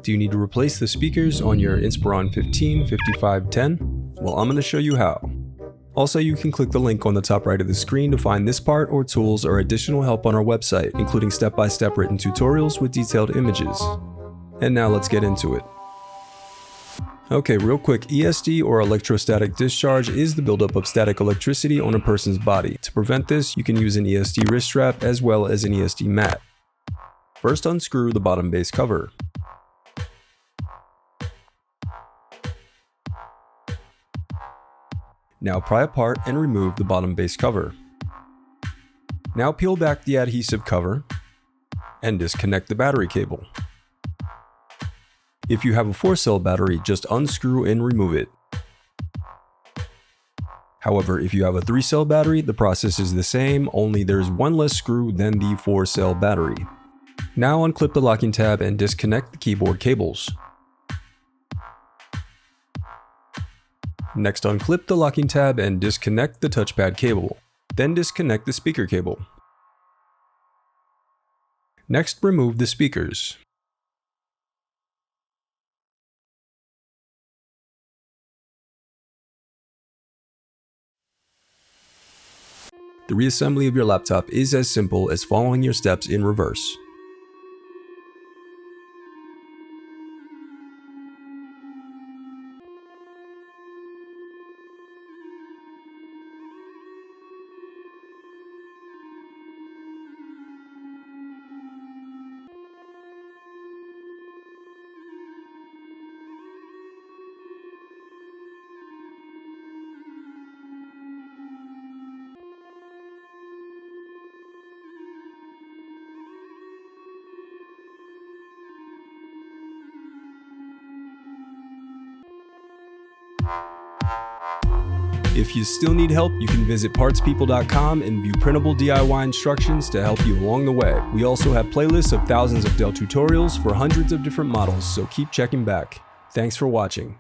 Do you need to replace the speakers on your Inspiron 15, 55, 10? Well, I'm going to show you how. Also, you can click the link on the top right of the screen to find this part or tools or additional help on our website, including step-by-step written tutorials with detailed images. And now let's get into it. Okay, real quick, ESD or electrostatic discharge is the buildup of static electricity on a person's body. To prevent this, you can use an ESD wrist strap as well as an ESD mat. First, unscrew the bottom base cover. Now pry apart and remove the bottom base cover. Now peel back the adhesive cover and disconnect the battery cable. If you have a 4-cell battery, just unscrew and remove it. However, if you have a 3-cell battery, the process is the same, only there's one less screw than the 4-cell battery. Now unclip the locking tab and disconnect the keyboard cables. Next, unclip the locking tab and disconnect the touchpad cable. Then disconnect the speaker cable. Next, remove the speakers. The reassembly of your laptop is as simple as following your steps in reverse. If you still need help, you can visit partspeople.com and view printable DIY instructions to help you along the way. We also have playlists of thousands of Dell tutorials for hundreds of different models, so keep checking back. Thanks for watching.